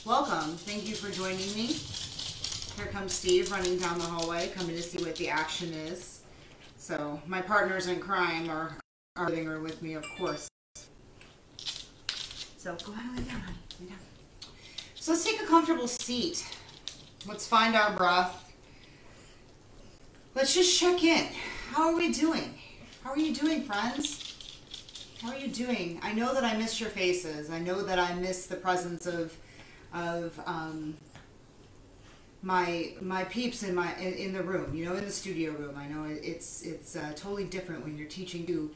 Welcome. Thank you for joining me. Here comes Steve running down the hallway, coming to see what the action is. So my partners in crime are living room with me, of course. So go ahead and lay down, honey. Lay down. So let's take a comfortable seat. Let's find our breath. Let's just check in. How are we doing? How are you doing, friends? How are you doing? I know that I miss your faces. I know that I miss the presence of my peeps in the room, you know, in the studio room. I know it's totally different when you're teaching to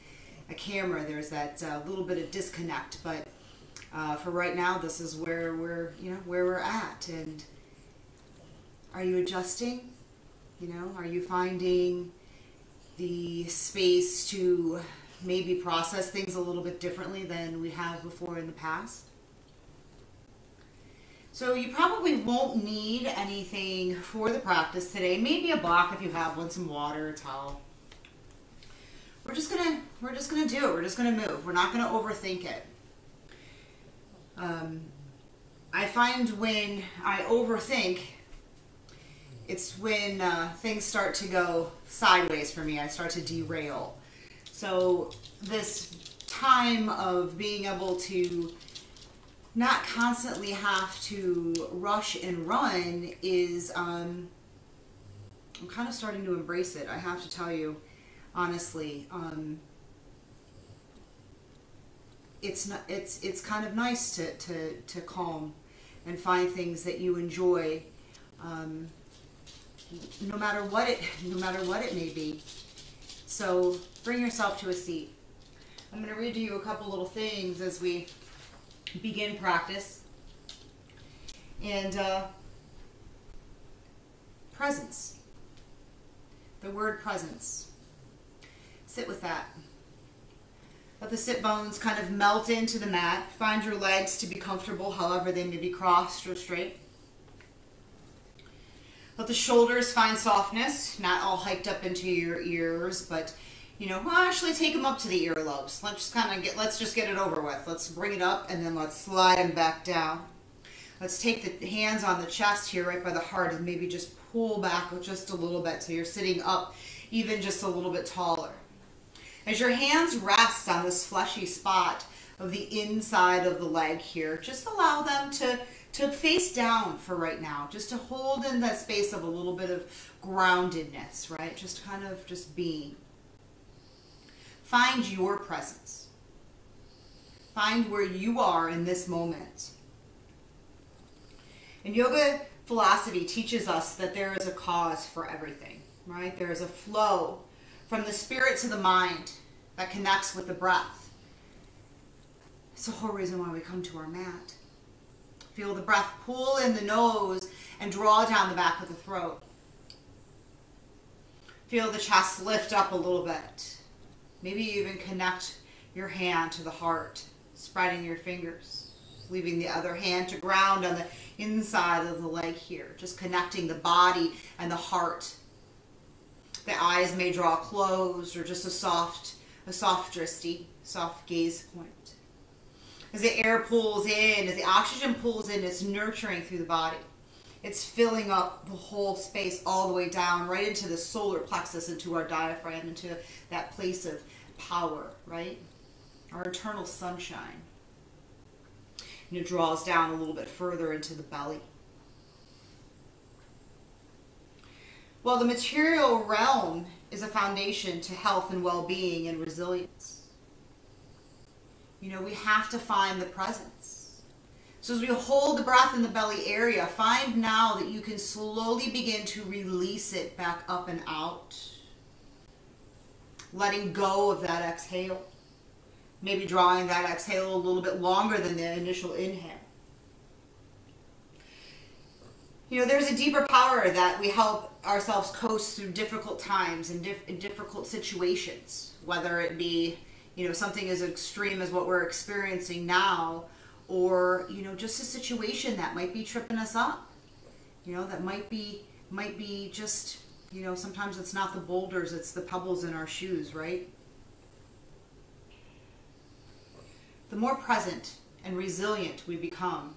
a camera. There's that little bit of disconnect, but for right now, this is where we're at. And are you adjusting? You know, are you finding the space to maybe process things a little bit differently than we have before in the past? So you probably won't need anything for the practice today. Maybe a block if you have one, some water, a towel. We're just gonna do it. We're just gonna move. We're not gonna overthink it. I find when I overthink, it's when things start to go sideways for me. I start to derail. So this time of being able to not constantly have to rush and run is, I'm kind of starting to embrace it. I have to tell you, honestly, it's kind of nice to calm and find things that you enjoy, no matter what it may be. So bring yourself to a seat. I'm going to read to you a couple little things as we begin practice. And presence. The word presence. Sit with that. Let the sit bones kind of melt into the mat. Find your legs to be comfortable, however they may be crossed or straight. Let the shoulders find softness, not all hiked up into your ears, but you know, well, actually take them up to the earlobes. Let's just get it over with. Let's bring it up and then let's slide them back down. Let's take the hands on the chest here right by the heart and maybe just pull back just a little bit so you're sitting up even just a little bit taller. As your hands rest on this fleshy spot of the inside of the leg here, just allow them to face down for right now, just to hold in that space of a little bit of groundedness, right? Just kind of just being. Find your presence. Find where you are in this moment. And yoga philosophy teaches us that there is a cause for everything, right? There is a flow from the spirit to the mind that connects with the breath. It's the whole reason why we come to our mat. Feel the breath pull in the nose and draw down the back of the throat. Feel the chest lift up a little bit. Maybe even connect your hand to the heart, spreading your fingers, leaving the other hand to ground on the inside of the leg here, just connecting the body and the heart. The eyes may draw closed or just a soft dristy, soft gaze point. As the air pulls in, as the oxygen pulls in, it's nurturing through the body. It's filling up the whole space all the way down, right into the solar plexus, into our diaphragm, into that place of power, right? Our eternal sunshine. And it draws down a little bit further into the belly. Well, the material realm is a foundation to health and well-being and resilience. You know, we have to find the presence. So as we hold the breath in the belly area, find now that you can slowly begin to release it back up and out. Letting go of that exhale. Maybe drawing that exhale a little bit longer than the initial inhale. You know, there's a deeper power that we help ourselves coast through difficult times and in difficult situations, whether it be, you know, something as extreme as what we're experiencing now, or, you know, just a situation that might be tripping us up, you know, that might be just You know, sometimes it's not the boulders, it's the pebbles in our shoes, right? The more present and resilient we become,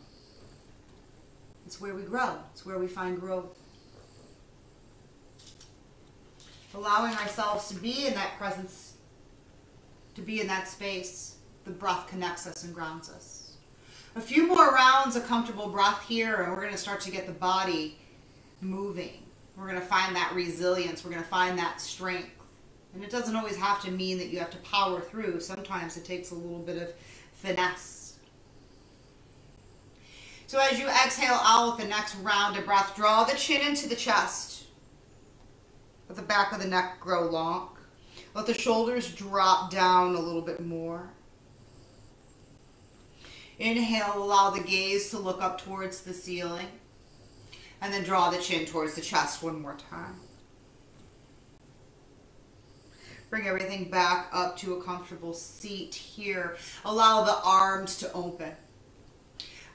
it's where we grow. It's where we find growth. Allowing ourselves to be in that presence, to be in that space. The breath connects us and grounds us. A few more rounds of comfortable breath here, and we're going to start to get the body moving. We're going to find that resilience. We're going to find that strength. And it doesn't always have to mean that you have to power through. Sometimes it takes a little bit of finesse. So as you exhale out with the next round of breath, draw the chin into the chest. Let the back of the neck grow long. Let the shoulders drop down a little bit more. Inhale, allow the gaze to look up towards the ceiling. And then draw the chin towards the chest one more time. Bring everything back up to a comfortable seat here. Allow the arms to open.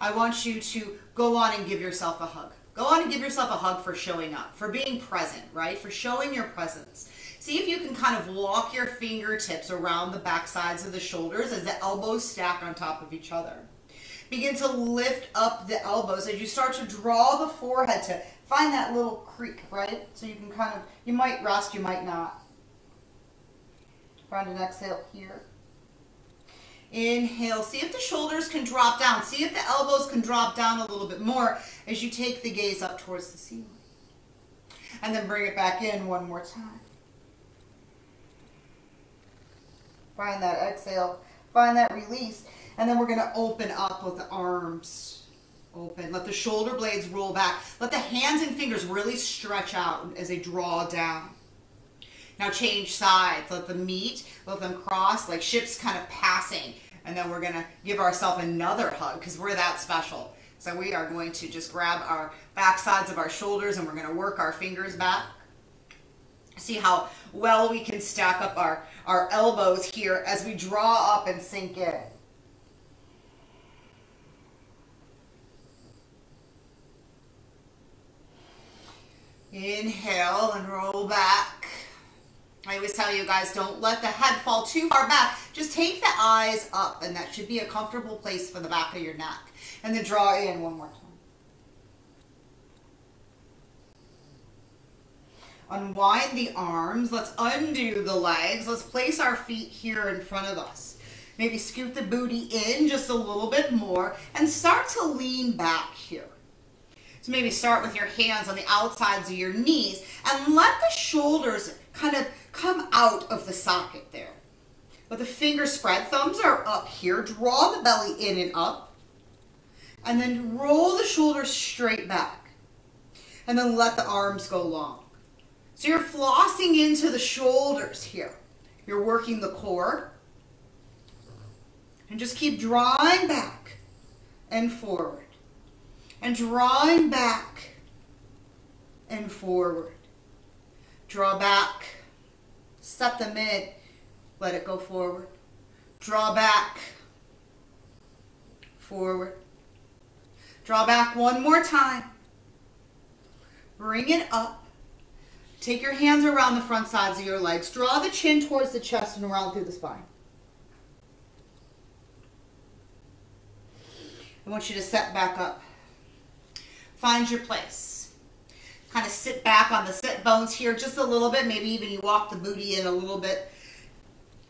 I want you to go on and give yourself a hug. Go on and give yourself a hug for showing up, for being present, right? For showing your presence. See if you can kind of walk your fingertips around the back sides of the shoulders as the elbows stack on top of each other. Begin to lift up the elbows as you start to draw the forehead to find that little creak, right? So you can kind of, you might rest, you might not. Find an exhale here. Inhale. See if the shoulders can drop down. See if the elbows can drop down a little bit more as you take the gaze up towards the ceiling. And then bring it back in one more time. Find that exhale. Find that release. And then we're going to open up with the arms open. Let the shoulder blades roll back. Let the hands and fingers really stretch out as they draw down. Now change sides. Let them meet. Let them cross like ships kind of passing. And then we're going to give ourselves another hug because we're that special. So we are going to just grab our back sides of our shoulders and we're going to work our fingers back. See how well we can stack up our elbows here as we draw up and sink in. Inhale and roll back. I always tell you guys, don't let the head fall too far back. Just take the eyes up, and that should be a comfortable place for the back of your neck. And then draw in one more time. Unwind the arms. Let's undo the legs. Let's place our feet here in front of us. Maybe scoot the booty in just a little bit more and start to lean back here. So maybe start with your hands on the outsides of your knees and let the shoulders kind of come out of the socket there. Let the fingers spread, thumbs are up here, draw the belly in and up, and then roll the shoulders straight back. And then let the arms go long. So you're flossing into the shoulders here. You're working the core. And just keep drawing back and forward. And drawing back and forward. Draw back. Step them in. Let it go forward. Draw back. Forward. Draw back one more time. Bring it up. Take your hands around the front sides of your legs. Draw the chin towards the chest and around through the spine. I want you to set back up. Find your place. Kind of sit back on the sit bones here just a little bit. Maybe even you walk the booty in a little bit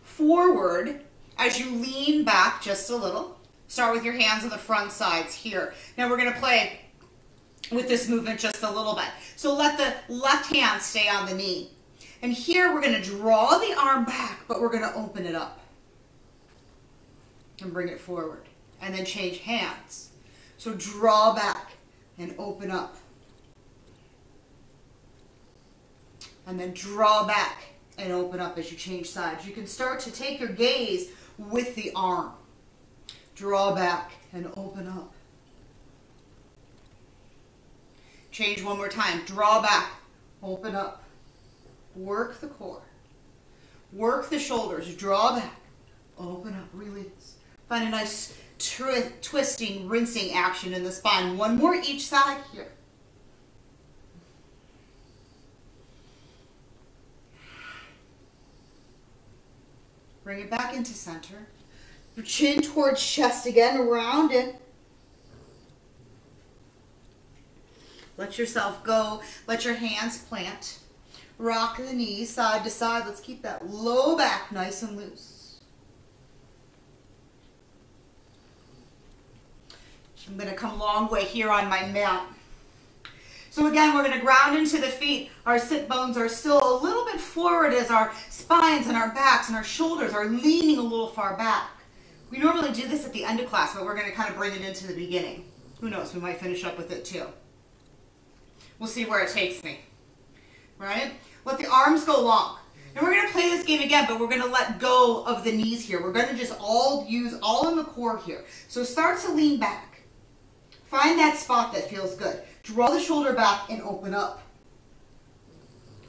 forward as you lean back just a little. Start with your hands on the front sides here. Now we're going to play with this movement just a little bit. So let the left hand stay on the knee. And here we're going to draw the arm back, but we're going to open it up. And bring it forward. And then change hands. So draw back and open up. And then draw back and open up as you change sides. You can start to take your gaze with the arm. Draw back and open up. Change one more time. Draw back, open up. Work the core. Work the shoulders. Draw back, open up, release. Find a nice twisting, rinsing action in the spine. One more each side here. Bring it back into center. Your chin towards chest again, round it. Let yourself go. Let your hands plant. Rock the knees side to side. Let's keep that low back nice and loose. I'm going to come a long way here on my mat. So again, we're going to ground into the feet. Our sit bones are still a little bit forward as our spines and our backs and our shoulders are leaning a little far back. We normally do this at the end of class, but we're going to kind of bring it into the beginning. Who knows, we might finish up with it too. We'll see where it takes me, right? Let the arms go long. And we're going to play this game again, but we're going to let go of the knees here. We're going to just use all in the core here. So start to lean back. Find that spot that feels good. Draw the shoulder back and open up.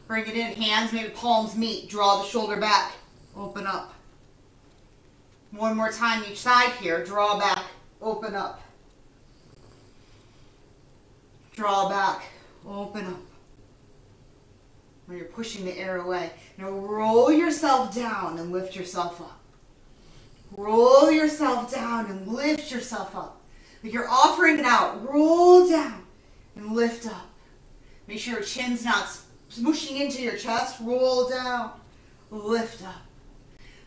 Bring it in, hands, maybe palms meet. Draw the shoulder back, open up. One more time each side here. Draw back, open up. Draw back, open up. When you're pushing the air away. Now roll yourself down and lift yourself up. Roll yourself down and lift yourself up. Like you're offering it out. Roll down and lift up. Make sure your chin's not smooshing into your chest. Roll down, lift up.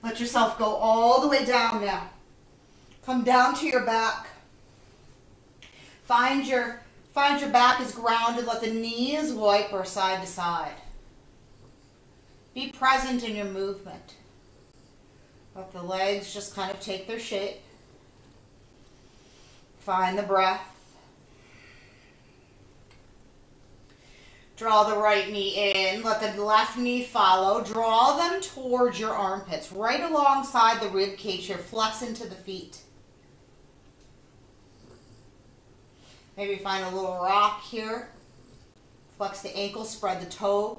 Let yourself go all the way down now. Come down to your back. Find your back is grounded. Let the knees wiper side to side. Be present in your movement. Let the legs just kind of take their shape. Find the breath. Draw the right knee in. Let the left knee follow. Draw them towards your armpits, right alongside the rib cage here. Flex into the feet. Maybe find a little rock here. Flex the ankles, spread the toes.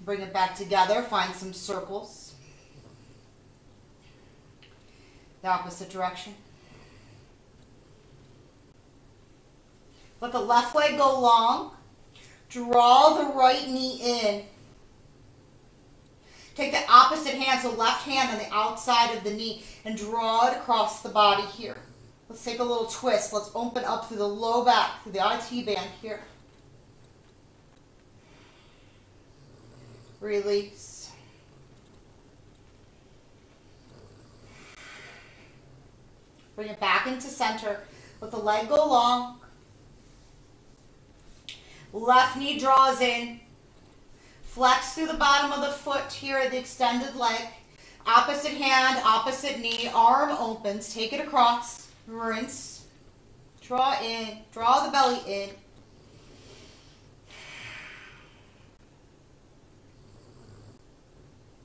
Bring it back together. Find some circles. The opposite direction. Let the left leg go long. Draw the right knee in. Take the opposite hand, so left hand on the outside of the knee, and draw it across the body here. Let's take a little twist. Let's open up through the low back, through the IT band here. Release. Bring it back into center. Let the leg go long. Left knee draws in. Flex through the bottom of the foot here at the extended leg. Opposite hand, opposite knee, arm opens. Take it across. Rinse. Draw in. Draw the belly in.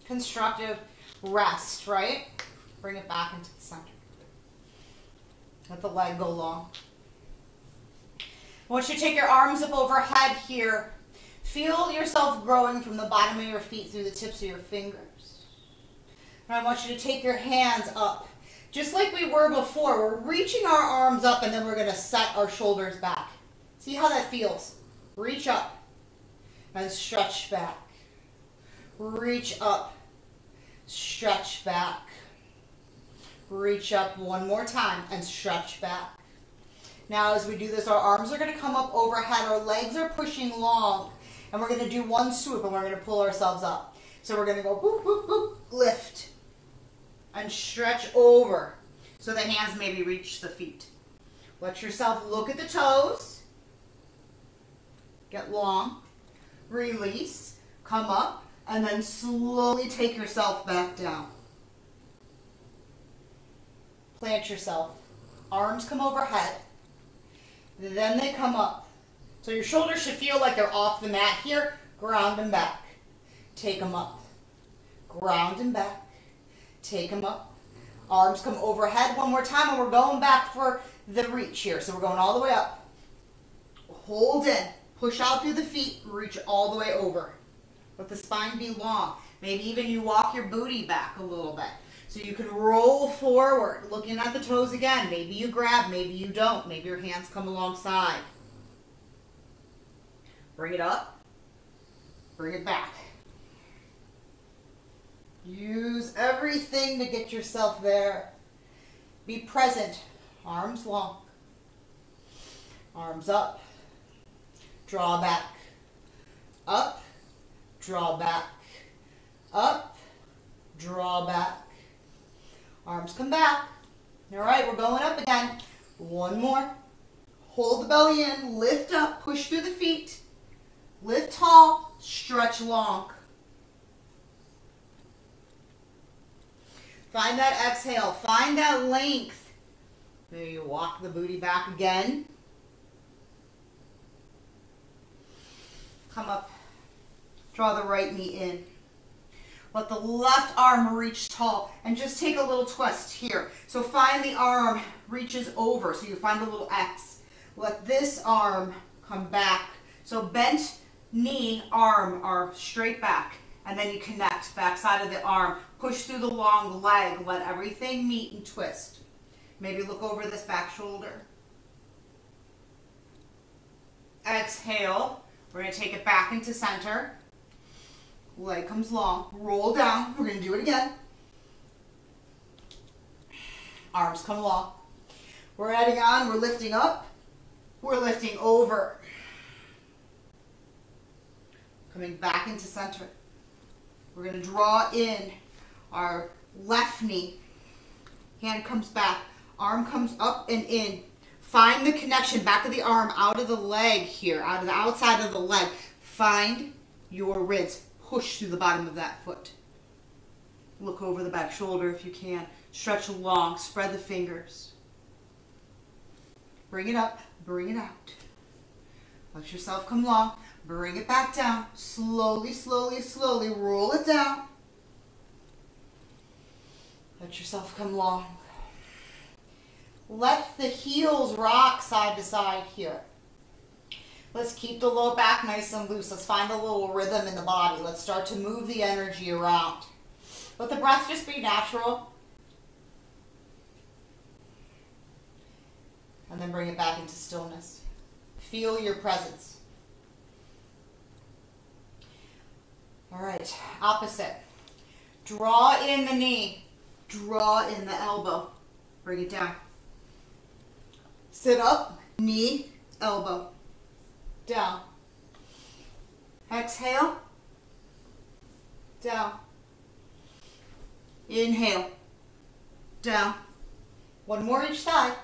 Constructive rest, right? Bring it back into the center. Let the leg go long. I want you to take your arms up overhead here. Feel yourself growing from the bottom of your feet through the tips of your fingers. And I want you to take your hands up. Just like we were before, we're reaching our arms up and then we're going to set our shoulders back. See how that feels? Reach up and stretch back. Reach up, stretch back. Reach up one more time and stretch back. Now as we do this, our arms are going to come up overhead. Our legs are pushing long. And we're going to do one swoop and we're going to pull ourselves up. So we're going to go boop, boop, boop, lift. And stretch over. So the hands maybe reach the feet. Let yourself look at the toes. Get long. Release. Come up. And then slowly take yourself back down. Plant yourself. Arms come overhead. Then they come up. So your shoulders should feel like they're off the mat here. Ground them back. Take them up. Ground them back. Take them up. Arms come overhead one more time, and we're going back for the reach here. So we're going all the way up. Hold in. Push out through the feet. Reach all the way over. Let the spine be long. Maybe even you walk your booty back a little bit. So you can roll forward, looking at the toes again. Maybe you grab, maybe you don't. Maybe your hands come alongside. Bring it up. Bring it back. Use everything to get yourself there. Be present. Arms long. Arms up. Draw back. Up. Draw back. Up. Draw back. Arms come back. All right, we're going up again. One more. Hold the belly in. Lift up. Push through the feet. Lift tall. Stretch long. Find that exhale. Find that length. There you walk the booty back again. Come up. Draw the right knee in. Let the left arm reach tall and just take a little twist here. So find the arm reaches over. So you find a little X. Let this arm come back. So bent knee, arm are straight back. And then you connect, back side of the arm. Push through the long leg. Let everything meet and twist. Maybe look over this back shoulder. Exhale. We're going to take it back into center. Leg comes long. Roll down. We're going to do it again. Arms come long. We're adding on. We're lifting up. We're lifting over. Coming back into center. We're going to draw in our left knee. Hand comes back. Arm comes up and in. Find the connection, back of the arm, out of the leg here, out of the outside of the leg. Find your ribs. Push through the bottom of that foot. Look over the back shoulder if you can. Stretch long. Spread the fingers. Bring it up. Bring it out. Let yourself come long. Bring it back down. Slowly, slowly, slowly. Roll it down. Let yourself come long. Let the heels rock side to side here. Let's keep the low back nice and loose. Let's find a little rhythm in the body. Let's start to move the energy around. Let the breath just be natural. And then bring it back into stillness. Feel your presence. All right, opposite. Draw in the knee. Draw in the elbow. Bring it down. Sit up, knee, elbow. Down. Exhale. Down. Inhale. Down. One more each side.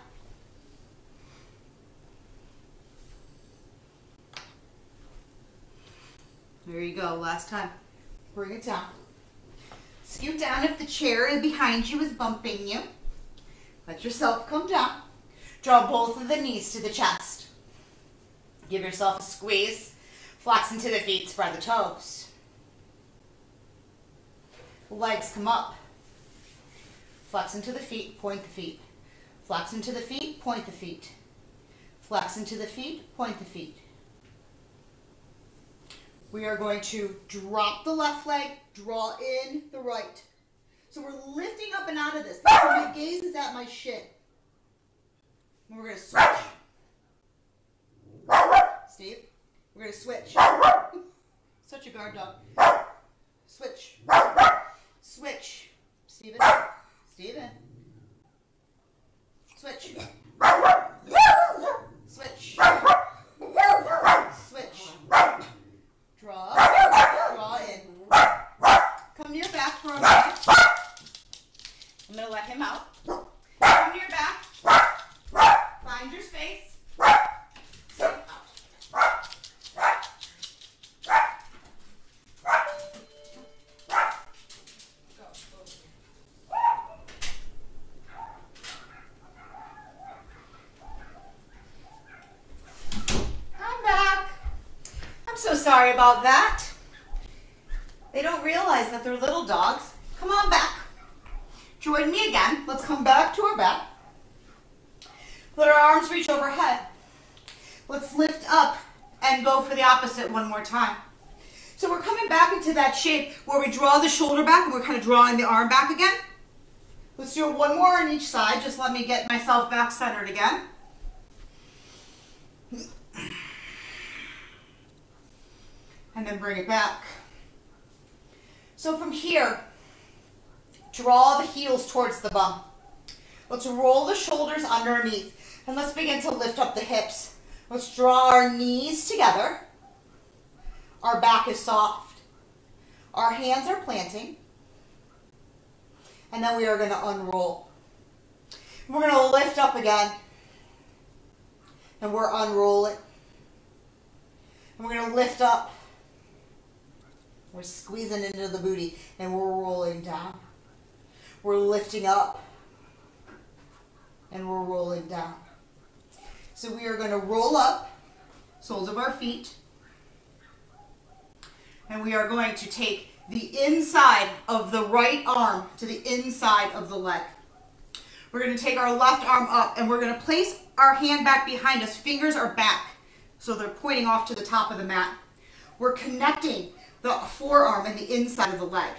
There you go, last time. Bring it down. Scoot down if the chair behind you is bumping you. Let yourself come down. Draw both of the knees to the chest. Give yourself a squeeze. Flex into the feet, spread the toes. Legs come up. Flex into the feet, point the feet. Flex into the feet, point the feet. Flex into the feet, point the feet. We are going to drop the left leg, draw in the right. So we're lifting up and out of this. So my gaze is at my shin. And we're going to switch. Steve, we're going to switch. Such a guard dog. Switch. Switch. Steven. Steven. Switch. Switch. Switch. Draw. Draw in. Come to your back for a minute. I'm going to let him out. Come to your back. Find your space. Sorry about that. They don't realize that they're little dogs. Come on back. Join me again. Let's come back to our back. Let our arms reach overhead. Let's lift up and go for the opposite one more time. So we're coming back into that shape where we draw the shoulder back and we're kind of drawing the arm back again. Let's do one more on each side. Just let me get myself back centered again. And then bring it back. So from here, Draw the heels towards the bum. Let's roll the shoulders underneath. And let's begin to lift up the hips. Let's draw our knees together. Our back is soft. Our hands are planting. And then we are going to unroll. We're going to lift up again. And we're unrolling. And we're going to lift up. We're squeezing into the booty. And we're rolling down. We're lifting up. And we're rolling down. So we are going to roll up, soles of our feet. And we are going to take the inside of the right arm to the inside of the leg. We're going to take our left arm up and we're going to place our hand back behind us. Fingers are back, so they're pointing off to the top of the mat. We're connecting the forearm and the inside of the leg.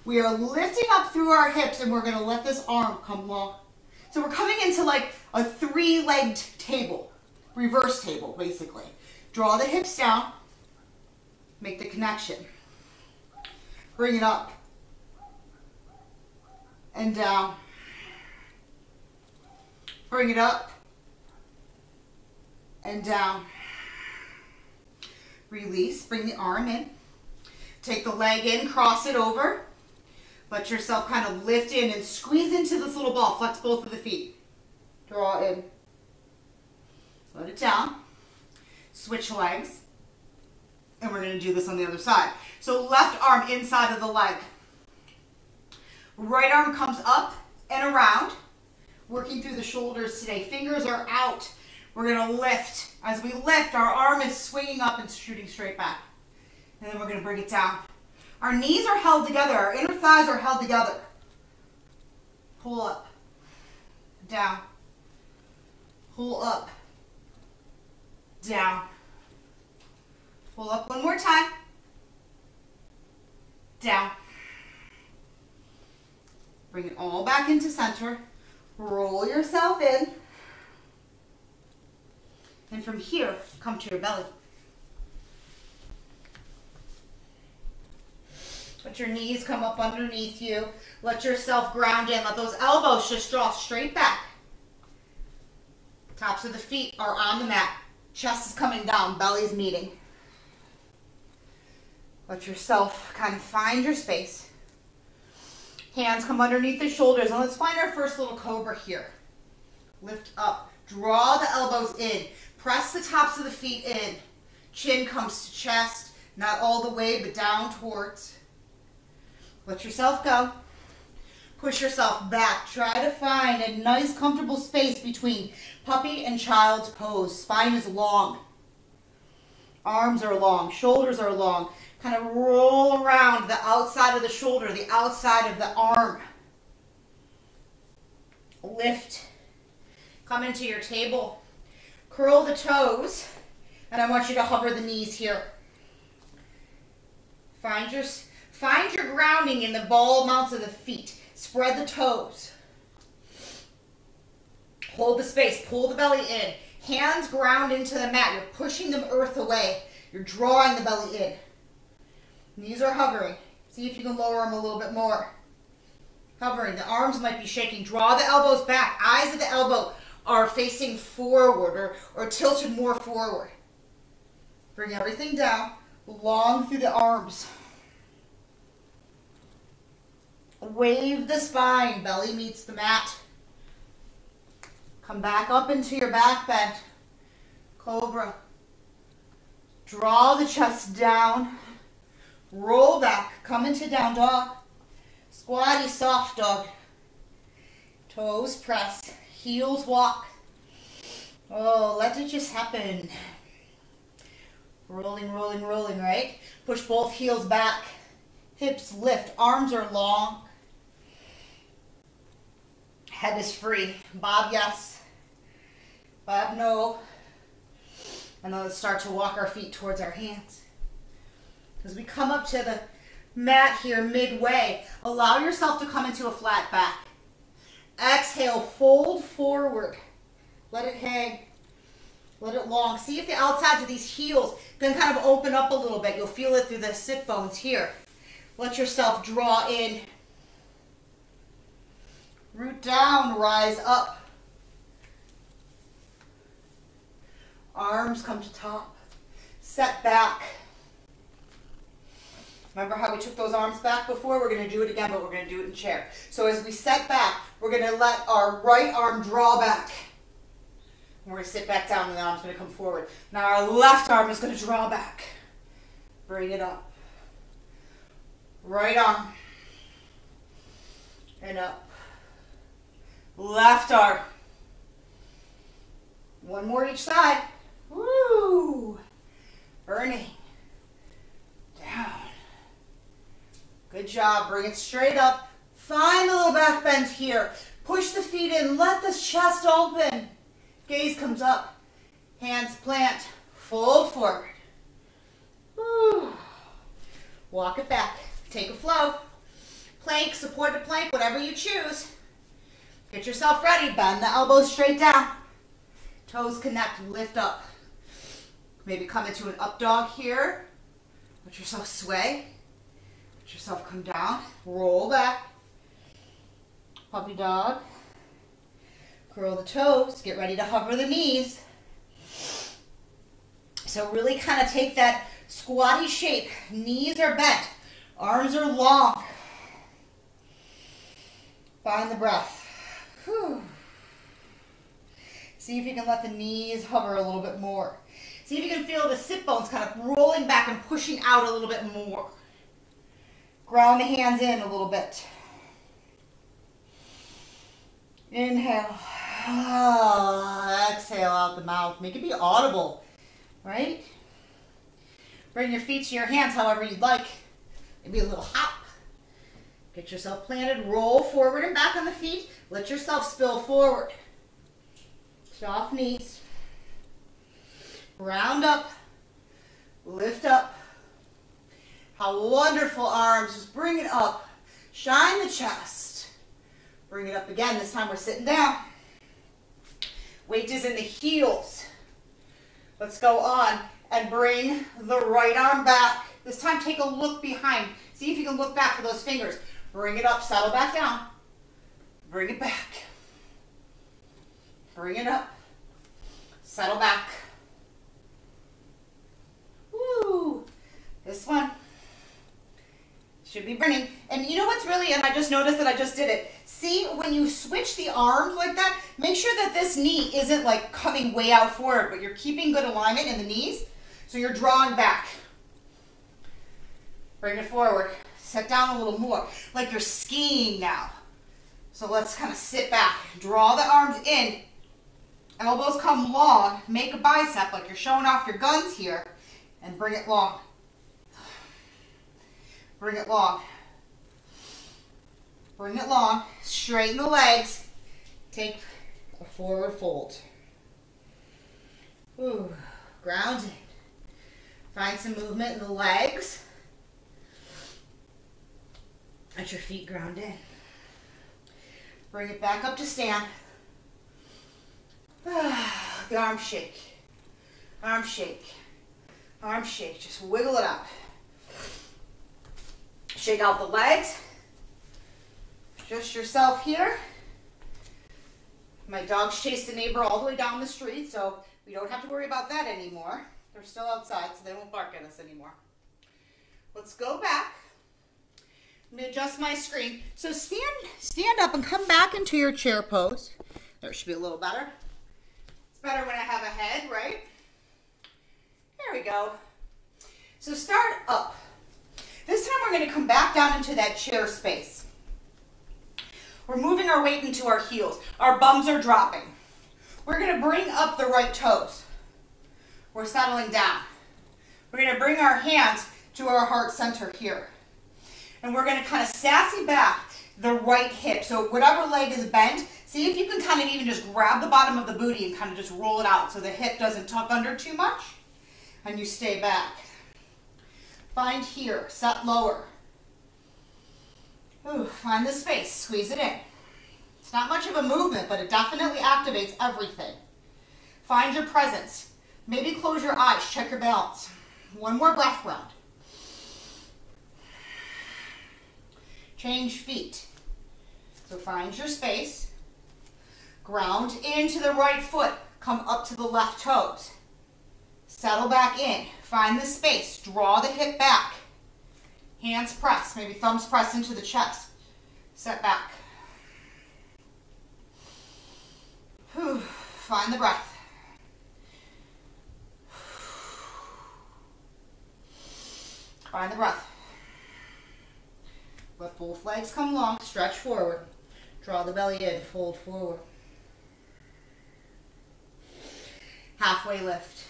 We are lifting up through our hips and we're going to let this arm come long. So we're coming into like a three-legged table, reverse table basically. Draw the hips down, make the connection. Bring it up and down. Bring it up and down. Release, bring the arm in. Take the leg in, cross it over. Let yourself kind of lift in and squeeze into this little ball. Flex both of the feet. Draw in. Let it down. Switch legs. And we're going to do this on the other side. So left arm inside of the leg. Right arm comes up and around. Working through the shoulders today. Fingers are out. We're going to lift. As we lift, our arm is swinging up and shooting straight back. And then we're going to bring it down. Our knees are held together. Our inner thighs are held together. Pull up. Down. Pull up. Down. Pull up one more time. Down. Bring it all back into center. Roll yourself in. And from here, come to your belly. Let your knees come up underneath you. Let yourself ground in. Let those elbows just draw straight back. Tops of the feet are on the mat. Chest is coming down. Belly's meeting. Let yourself kind of find your space. Hands come underneath the shoulders. And let's find our first little cobra here. Lift up. Draw the elbows in. Press the tops of the feet in. Chin comes to chest. Not all the way, but down towards. Let yourself go. Push yourself back. Try to find a nice, comfortable space between puppy and child's pose. Spine is long. Arms are long. Shoulders are long. Kind of roll around the outside of the shoulder, the outside of the arm. Lift. Come into your table. Curl the toes. And I want you to hover the knees here. Find your grounding in the ball mounts of the feet. Spread the toes. Hold the space. Pull the belly in. Hands ground into the mat. You're pushing the earth away. You're drawing the belly in. Knees are hovering. See if you can lower them a little bit more. Hovering. The arms might be shaking. Draw the elbows back. Eyes of the elbow are facing forward or tilted more forward. Bring everything down. Long through the arms. Wave the spine. Belly meets the mat. Come back up into your back bend. Cobra. Draw the chest down. Roll back. Come into down dog. Squatty soft dog. Toes press. Heels walk. Oh, let it just happen. Rolling, rolling, rolling, right? Push both heels back. Hips lift. Arms are long. Head is free. Bob, yes. Bob, no. And then let's start to walk our feet towards our hands. As we come up to the mat here midway, allow yourself to come into a flat back. Exhale, fold forward. Let it hang. Let it long. See if the outsides of these heels can kind of open up a little bit. You'll feel it through the sit bones here. Let yourself draw in. Root down, rise up. Arms come to top. Set back. Remember how we took those arms back before? We're going to do it again, but we're going to do it in chair. So as we set back, we're going to let our right arm draw back. We're going to sit back down and the arm's going to come forward. Now our left arm is going to draw back. Bring it up. Right arm. And up. Left arm. One more each side. Woo! Burning. Down. Good job. Bring it straight up. Find a little back bend here. Push the feet in. Let the chest open. Gaze comes up. Hands plant. Fold forward. Woo. Walk it back. Take a flow. Plank, supported plank, whatever you choose. Get yourself ready. Bend the elbows straight down. Toes connect. Lift up. Maybe come into an up dog here. Let yourself sway. Let yourself come down. Roll back. Puppy dog. Curl the toes. Get ready to hover the knees. So really kind of take that squatty shape. Knees are bent. Arms are long. Find the breath. Whew. See if you can let the knees hover a little bit more. See if you can feel the sit bones kind of rolling back and pushing out a little bit more. Ground the hands in a little bit. Inhale. Exhale out the mouth. Make it be audible, right? Bring your feet to your hands however you'd like. Maybe a little hop. Get yourself planted. Roll forward and back on the feet. Let yourself spill forward. Soft knees. Round up. Lift up. How wonderful, arms. Just bring it up. Shine the chest. Bring it up again. This time we're sitting down. Weight is in the heels. Let's go on and bring the right arm back. This time take a look behind. See if you can look back for those fingers. Bring it up, settle back down. Bring it back. Bring it up. Settle back. Woo! This one should be burning. And you know what's really, and I just noticed that I just did it. See, when you switch the arms like that, make sure that this knee isn't like coming way out forward, but you're keeping good alignment in the knees. So you're drawing back. Bring it forward. Sit down a little more, like you're skiing now. So let's kind of sit back. Draw the arms in. Elbows come long. Make a bicep like you're showing off your guns here. And bring it long. Bring it long. Bring it long. Straighten the legs. Take a forward fold. Ooh, grounding. Find some movement in the legs. Let your feet ground in. Bring it back up to stand. The arm shake. Arm shake. Arm shake. Just wiggle it up. Shake out the legs. Just yourself here. My dogs chased the neighbor all the way down the street, so we don't have to worry about that anymore. They're still outside, so they won't bark at us anymore. Let's go back. I'm going to adjust my screen. So stand up and come back into your chair pose. There should be a little better. It's better when I have a head, right? There we go. So start up. This time we're going to come back down into that chair space. We're moving our weight into our heels. Our bums are dropping. We're going to bring up the right toes. We're settling down. We're going to bring our hands to our heart center here. And we're going to kind of sassy back the right hip. So whatever leg is bent, see if you can kind of even just grab the bottom of the booty and kind of just roll it out so the hip doesn't tuck under too much. And you stay back. Find here, set lower. Ooh, find the space, squeeze it in. It's not much of a movement, but it definitely activates everything. Find your presence. Maybe close your eyes, check your balance. One more breath round. Change feet. So find your space. Ground into the right foot. Come up to the left toes. Settle back in. Find the space. Draw the hip back. Hands press. Maybe thumbs press into the chest. Set back. Whew. Find the breath. Find the breath. Let both legs come long. Stretch forward. Draw the belly in. Fold forward. Halfway lift.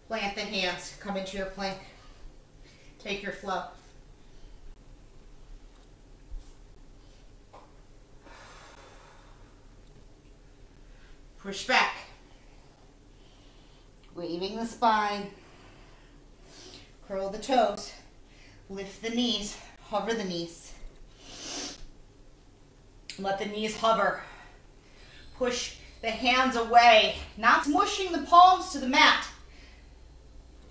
Plant the hands. Come into your plank. Take your flow. Push back. Waving the spine. Curl the toes. Lift the knees. Hover the knees. Let the knees hover. Push the hands away. Not smushing the palms to the mat.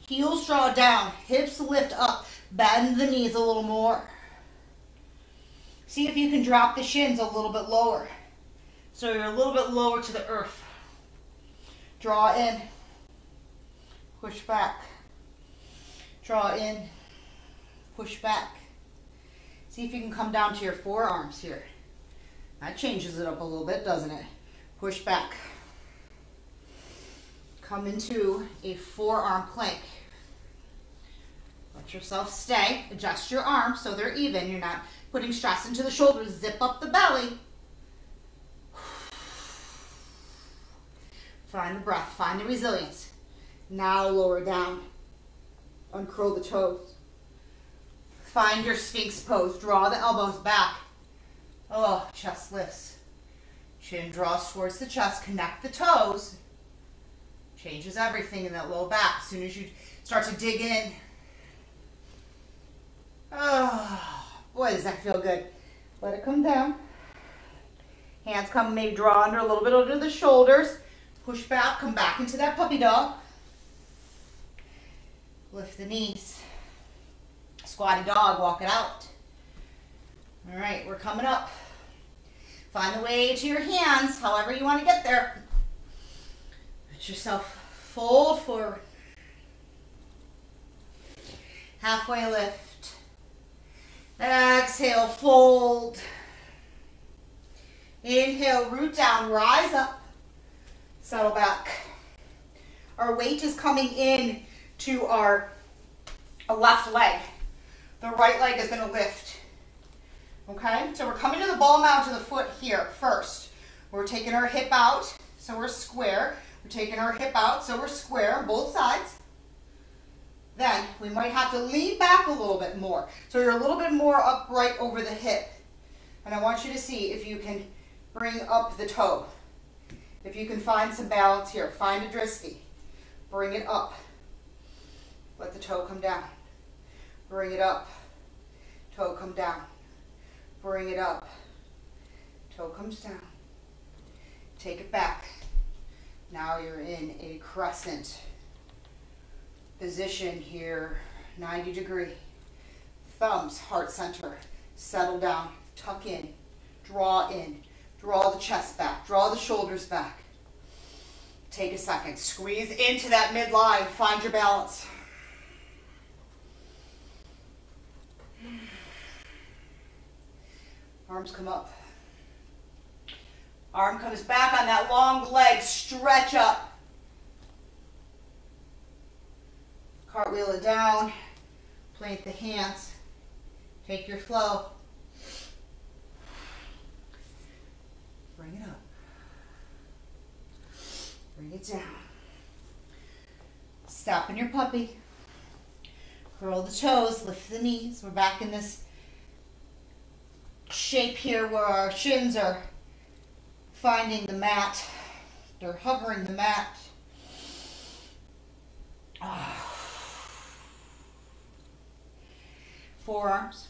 Heels draw down. Hips lift up. Bend the knees a little more. See if you can drop the shins a little bit lower. So you're a little bit lower to the earth. Draw in. Push back. Draw in. Push back. See if you can come down to your forearms here. That changes it up a little bit, doesn't it? Push back. Come into a forearm plank. Let yourself stay. Adjust your arms so they're even. You're not putting stress into the shoulders. Zip up the belly. Find the breath. Find the resilience. Now lower down. Uncurl the toes. Find your Sphinx pose. Draw the elbows back. Oh, chest lifts. Chin draws towards the chest. Connect the toes. Changes everything in that low back. As soon as you start to dig in. Oh, boy, does that feel good. Let it come down. Hands come, maybe draw under a little bit under the shoulders. Push back, come back into that puppy dog. Lift the knees. Squatty dog, walk it out. All right, we're coming up. Find the way to your hands, however you want to get there. Let yourself fold forward. Halfway lift. Exhale, fold. Inhale, root down, rise up. Settle back. Our weight is coming in to our left leg. The right leg is going to lift. Okay, so we're coming to the ball mount of the foot here first. We're taking our hip out, so we're square. We're taking our hip out, so we're square on both sides. Then we might have to lean back a little bit more. So you're a little bit more upright over the hip. And I want you to see if you can bring up the toe. If you can find some balance here, find a drishti. Bring it up. Let the toe come down. Bring it up. Toe come down. Bring it up. Toe comes down. Take it back. Now you're in a crescent position here, 90 degree. Thumbs, heart center. Settle down. Tuck in. Draw in. Draw the chest back. Draw the shoulders back. Take a second. Squeeze into that midline. Find your balance. Arms come up. Arm comes back on that long leg. Stretch up. Cartwheel it down. Plant the hands. Take your flow. Bring it up. Bring it down. Stop in your puppy. Curl the toes, lift the knees. We're back in this shape here where our shins are finding the mat. They're hovering the mat. Forearms.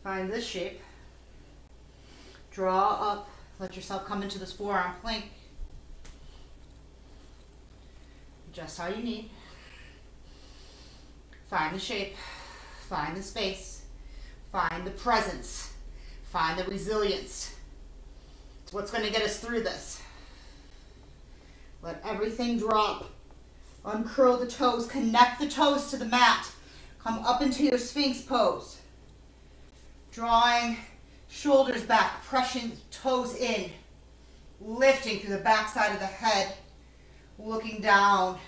Find this shape. Draw up. Let yourself come into this forearm plank. Just how you need. Find the shape. Find the space. Find the presence. Find the resilience. It's what's going to get us through this. Let everything drop. Uncurl the toes. Connect the toes to the mat. Come up into your Sphinx pose. Drawing shoulders back, pressing toes in. Lifting through the back side of the head. Looking down.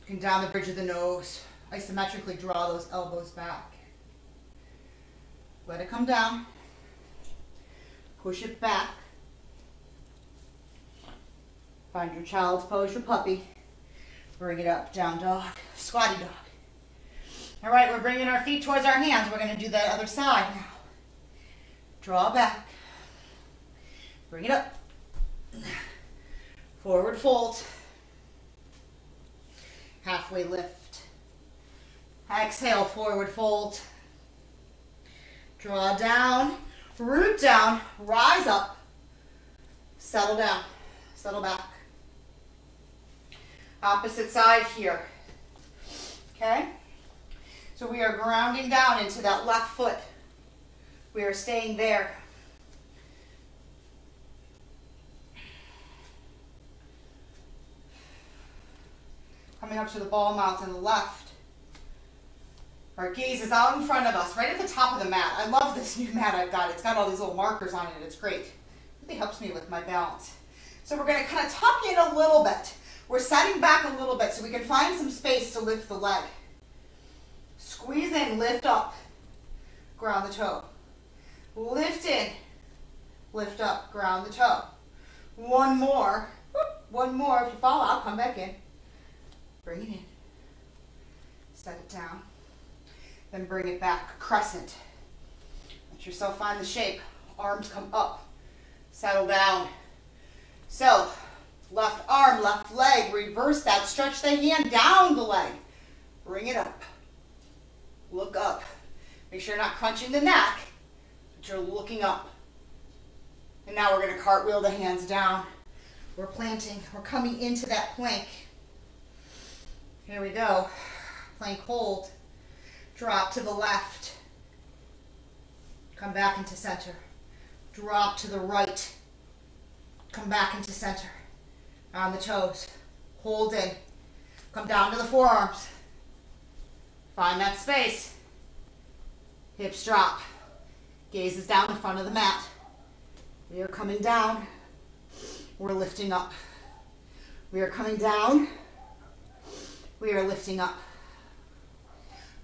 Looking down the bridge of the nose. Isometrically draw those elbows back. Let it come down. Push it back. Find your child's pose, your puppy. Bring it up, down dog, squatty dog. All right, we're bringing our feet towards our hands. We're going to do the other side now. Draw back. Bring it up. Forward fold. Halfway lift. Exhale, forward fold. Draw down, root down, rise up, settle down, settle back. Opposite side here, okay? So we are grounding down into that left foot. We are staying there. Coming up to the ball mount on the left. Our gaze is out in front of us, right at the top of the mat. I love this new mat I've got. It's got all these little markers on it. It's great. It really helps me with my balance. So we're going to kind of tuck in a little bit. We're setting back a little bit so we can find some space to lift the leg. Squeeze in, lift up, ground the toe. Lift in, lift up, ground the toe. One more. One more. If you fall out, come back in. Bring it in. Set it down. Then bring it back, crescent. Let yourself find the shape. Arms come up, settle down. So, left arm, left leg, reverse that. Stretch the hand down the leg. Bring it up. Look up. Make sure you're not crunching the neck, but you're looking up. And now we're going to cartwheel the hands down. We're planting. We're coming into that plank. Here we go. Plank hold. Drop to the left. Come back into center. Drop to the right. Come back into center. On the toes. Hold in. Come down to the forearms. Find that space. Hips drop. Gaze is down in front of the mat. We are coming down. We're lifting up. We are coming down. We are lifting up.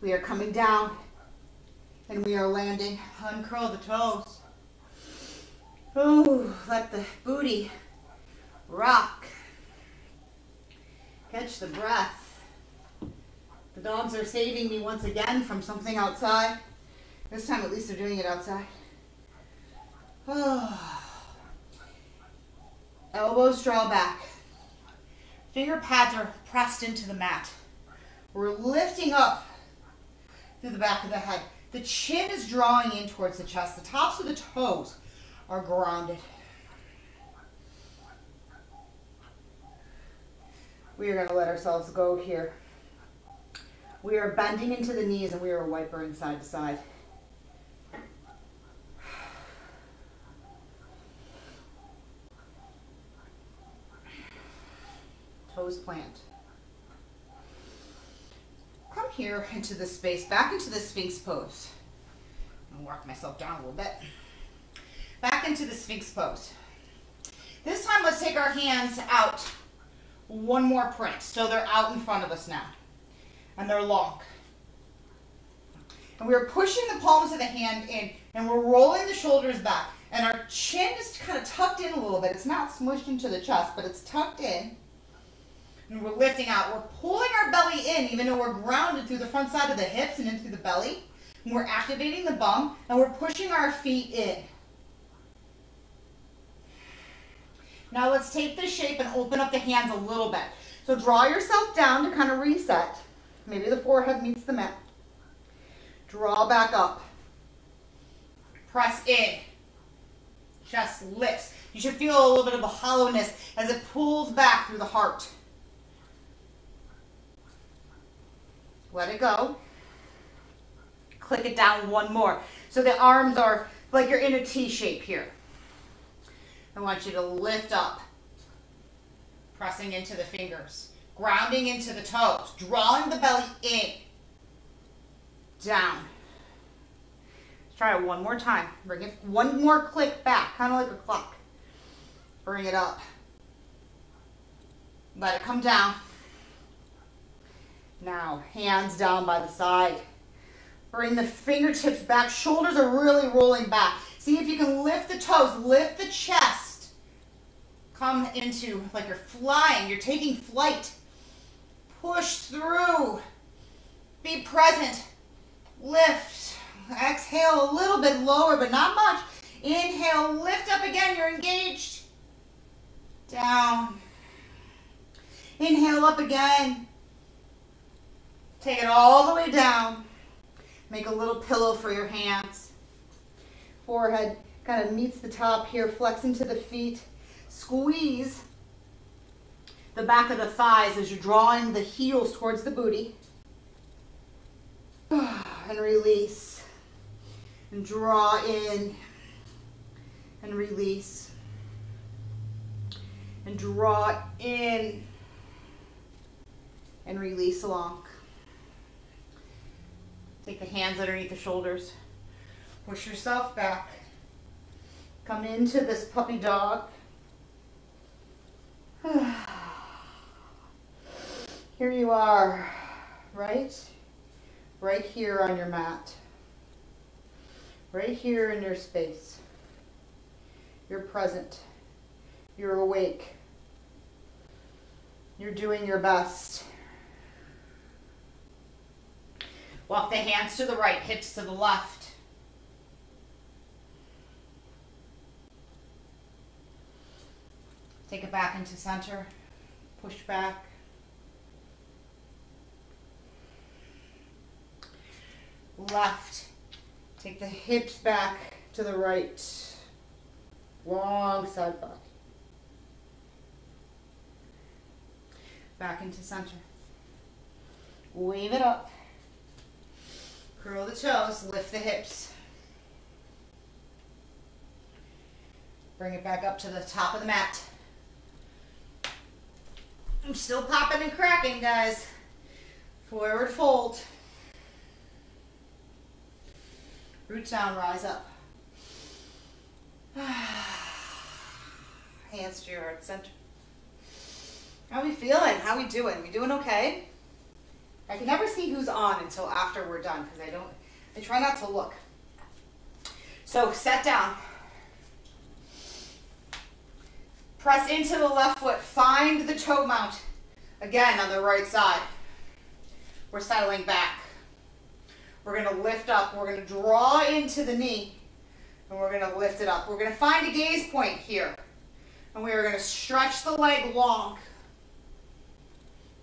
We are coming down and we are landing. Uncurl the toes. Ooh, let the booty rock. Catch the breath. The dogs are saving me once again from something outside. This time at least they're doing it outside. Oh. Elbows draw back. Finger pads are pressed into the mat. We're lifting up through the back of the head. The chin is drawing in towards the chest. The tops of the toes are grounded. We are going to let ourselves go here. We are bending into the knees and we are wipering side to side. Toes plant. Come here into this space, back into the Sphinx pose. I'm going to work myself down a little bit. Back into the Sphinx pose. This time let's take our hands out one more print. So they're out in front of us now. And they're long. And we're pushing the palms of the hand in and we're rolling the shoulders back. And our chin is kind of tucked in a little bit. It's not smushed into the chest, but it's tucked in. And we're lifting out. We're pulling our belly in, even though we're grounded through the front side of the hips and in through the belly. And we're activating the bum, and we're pushing our feet in. Now let's take this shape and open up the hands a little bit. So draw yourself down to kind of reset. Maybe the forehead meets the mat. Draw back up. Press in. Chest lifts. You should feel a little bit of a hollowness as it pulls back through the heart. Let it go. Click it down one more. So the arms are like you're in a T shape here. I want you to lift up, pressing into the fingers, grounding into the toes, drawing the belly in, down. Let's try it one more time. Bring it one more click back, kind of like a clock. Bring it up. Let it come down. Now, hands down by the side. Bring the fingertips back. Shoulders are really rolling back. See if you can lift the toes, lift the chest. Come into like you're flying, you're taking flight. Push through. Be present. Lift. Exhale a little bit lower, but not much. Inhale, lift up again, you're engaged. Down. Inhale up again. Take it all the way down. Make a little pillow for your hands. Forehead kind of meets the top here. Flex into the feet. Squeeze the back of the thighs as you're drawing the heels towards the booty. And release. And draw in. And release. And draw in. And release along. Take the hands underneath the shoulders. Push yourself back. Come into this puppy dog. Here you are, right here on your mat. Right here in your space. You're present. You're awake. You're doing your best. Walk the hands to the right, hips to the left. Take it back into center. Push back. Left. Take the hips back to the right. Long side body. Back into center. Wave it up. Curl the toes, lift the hips. Bring it back up to the top of the mat. I'm still popping and cracking, guys. Forward fold. Roots down, rise up. Hands to your heart center. How are we feeling? How are we doing? We doing okay? I can never see who's on until after we're done because I try not to look. So set down. Press into the left foot. Find the toe mount. Again on the right side. We're settling back. We're going to lift up. We're going to draw into the knee. And we're going to lift it up. We're going to find a gaze point here. And we are going to stretch the leg long.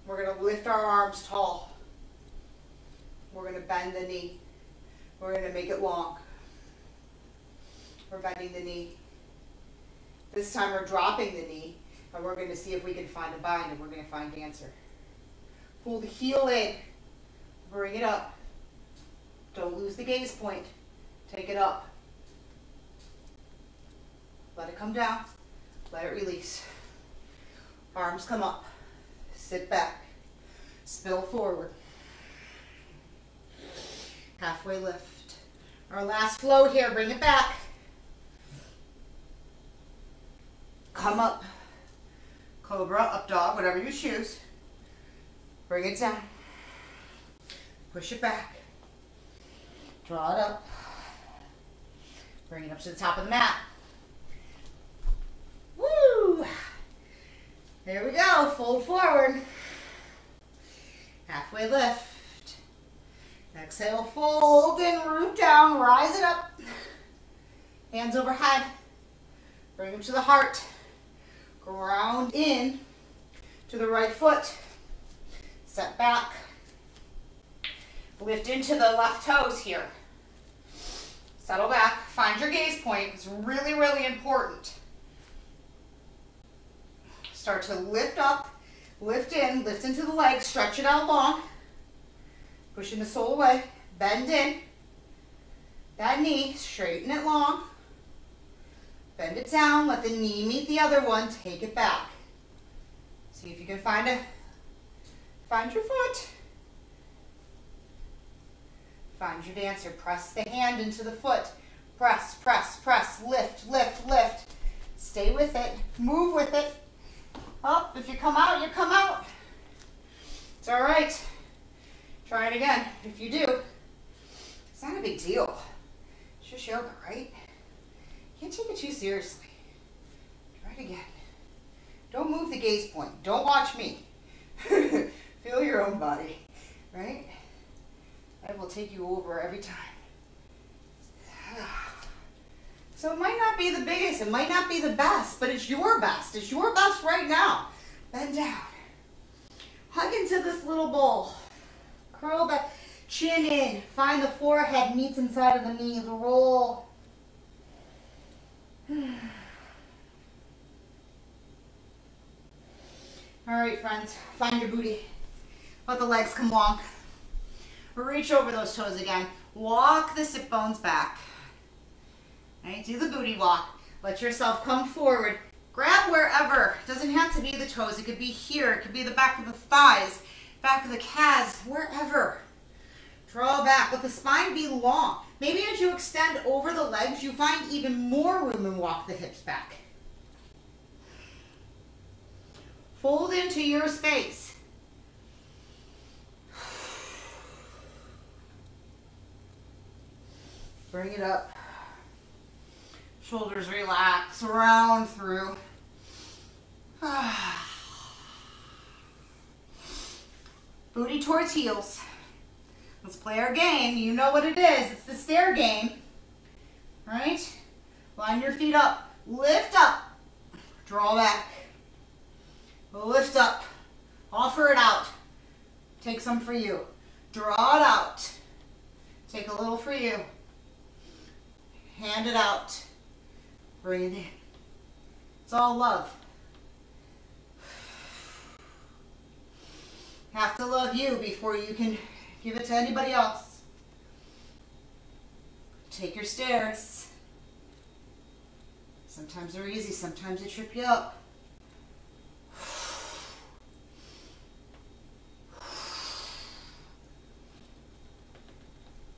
We're going to lift our arms tall. We're going to bend the knee. We're going to make it long. We're bending the knee. This time we're dropping the knee, and we're going to see if we can find a bind, and we're going to find dancer. Pull the heel in. Bring it up. Don't lose the gaze point. Take it up. Let it come down. Let it release. Arms come up. Sit back. Spill forward. Halfway lift. Our last float here. Bring it back. Come up. Cobra, up dog, whatever you choose. Bring it down. Push it back. Draw it up. Bring it up to the top of the mat. Woo! There we go. Fold forward. Halfway lift. Exhale, fold and root down. Rise it up. Hands overhead. Bring them to the heart. Ground in to the right foot. Set back. Lift into the left toes here. Settle back. Find your gaze point. It's really, really important. Start to lift up, lift in, lift into the legs, stretch it out long. Pushing the sole away. Bend in. That knee, straighten it long. Bend it down, let the knee meet the other one, take it back. See if you can find your foot. Find your dancer. Press the hand into the foot. Press, press, press, lift, lift, lift. Stay with it, move with it. Up, if you come out, you come out. It's all right. Try it again. If you do, it's not a big deal. It's just yoga, right? Can't take it too seriously. Try it again. Don't move the gaze point. Don't watch me. Feel your own body, right? I will take you over every time. So it might not be the biggest, it might not be the best, but it's your best. It's your best right now. Bend down. Hug into this little bowl. Curl the chin in. Find the forehead meets inside of the knees. Roll. All right, friends. Find your booty. Let the legs come long. Reach over those toes again. Walk the sit bones back. Right? Do the booty walk. Let yourself come forward. Grab wherever. It doesn't have to be the toes. It could be here. It could be the back of the thighs, back of the calves, wherever. Draw back. Let the spine be long. Maybe as you extend over the legs, you find even more room and walk the hips back. Fold into your space. Bring it up. Shoulders relax, round through. Booty towards heels. Let's play our game. You know what it is. It's the stair game. Right? Line your feet up. Lift up. Draw back. Lift up. Offer it out. Take some for you. Draw it out. Take a little for you. Hand it out. Breathe in. It's all love. Have to love you before you can give it to anybody else. Take your stairs. Sometimes they're easy, sometimes they trip you up.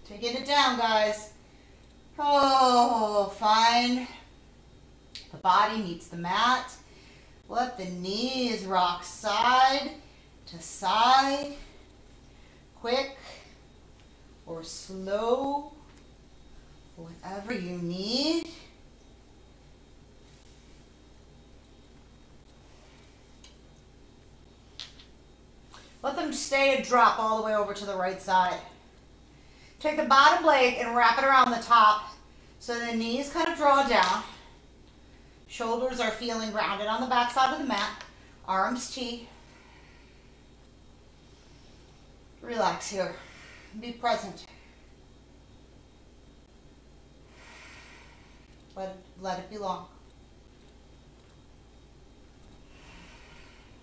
Taking it down, guys. Oh, fine. The body meets the mat. Let the knees rock side to side. Quick or slow, whatever you need. Let them stay and drop all the way over to the right side. Take the bottom leg and wrap it around the top so the knees kind of draw down. Shoulders are feeling grounded on the back side of the mat. Arms T. Relax here. Be present. Let it be long.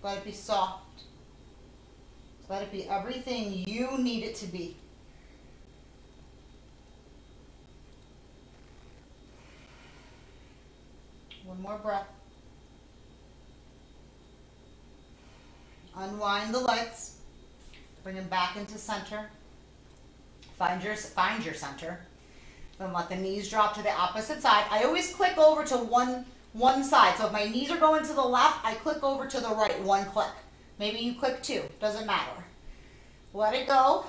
Let it be soft. Let it be everything you need it to be. One more breath. Unwind the legs. Bring them back into center. Find your center. Then let the knees drop to the opposite side. I always click over to one side. So if my knees are going to the left, I click over to the right, one click. Maybe you click two, doesn't matter. Let it go.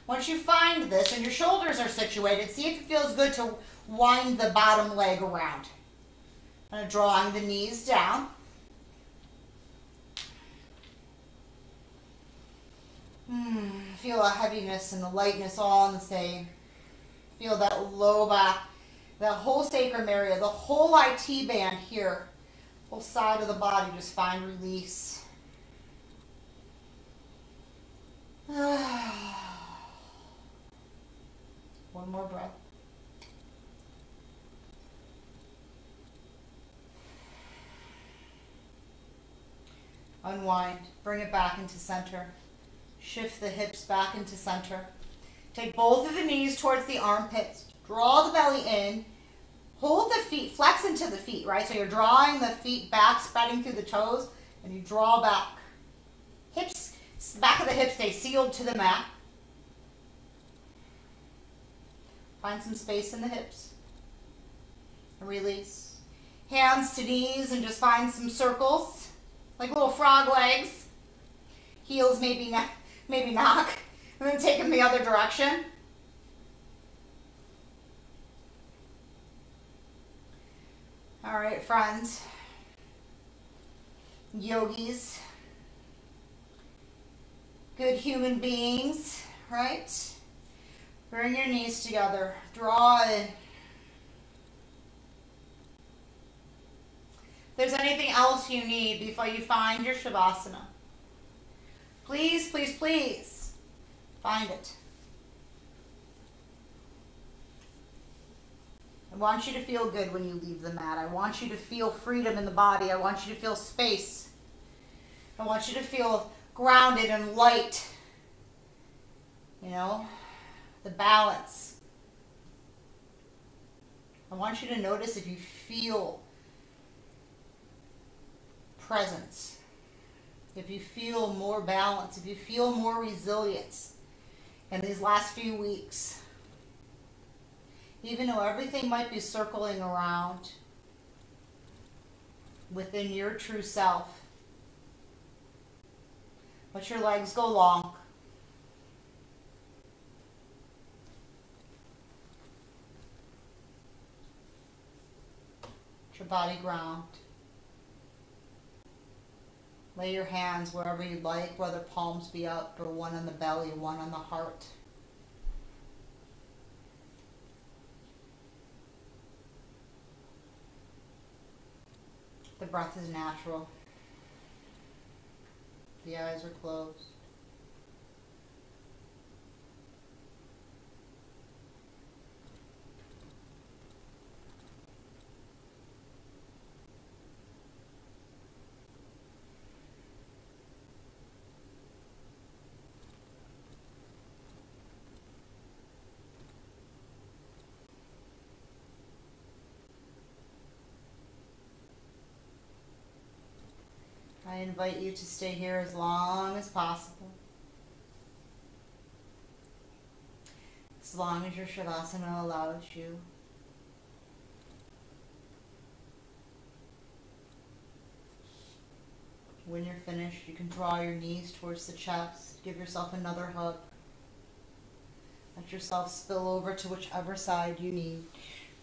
Once you find this and your shoulders are situated, see if it feels good to wind the bottom leg around. I'm drawing the knees down. Feel a heaviness and the lightness all in the same. Feel that low back, that whole sacrum area, the whole IT band here, whole side of the body, just find release. One more breath. Unwind, bring it back into center. Shift the hips back into center. Take both of the knees towards the armpits. Draw the belly in. Hold the feet, flex into the feet, right? So you're drawing the feet back, spreading through the toes, and you draw back. Hips, back of the hips stay sealed to the mat. Find some space in the hips. And release. Hands to knees and just find some circles, like little frog legs. Heels maybe knock, and then take them the other direction. All right, friends, yogis, good human beings, right? Bring your knees together, draw in. If there's anything else you need before you find your Shavasana, please, please, please find it. I want you to feel good when you leave the mat. I want you to feel freedom in the body. I want you to feel space. I want you to feel grounded and light. You know, the balance. I want you to notice if you feel presence, if you feel more balance, if you feel more resilience in these last few weeks. Even though everything might be circling around within your true self. Let your legs go long. Let your body ground. Lay your hands wherever you'd like, whether palms be up or one on the belly, one on the heart. The breath is natural. The eyes are closed. I invite you to stay here as long as possible. As long as your Shavasana allows you. When you're finished, you can draw your knees towards the chest. Give yourself another hug. Let yourself spill over to whichever side you need.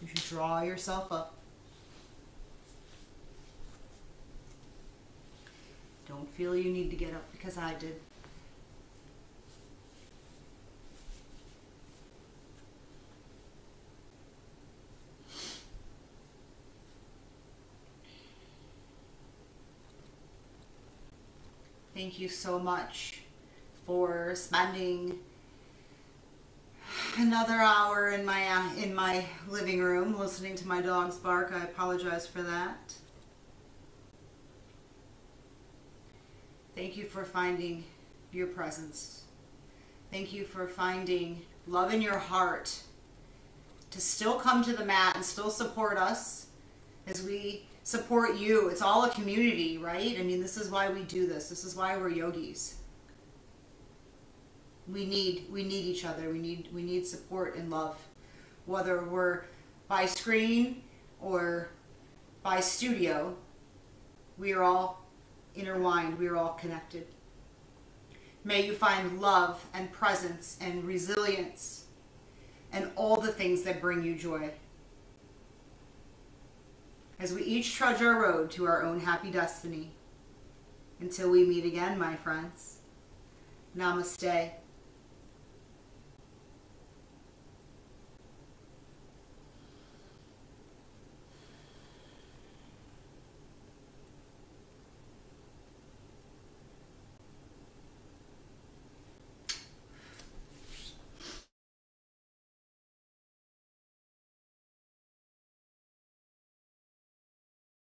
You should draw yourself up. Don't feel you need to get up because I did. Thank you so much for spending another hour in my living room listening to my dogs bark. I apologize for that. Thank you for finding your presence. Thank you for finding love in your heart to still come to the mat and still support us as we support you. It's all a community, right? I mean, this is why we do this. This is why we're yogis. We need each other. We need support and love. Whether we're by screen or by studio, we are all intertwined. We are all connected. May you find love and presence and resilience and all the things that bring you joy. As we each trudge our road to our own happy destiny. Until we meet again, my friends. Namaste.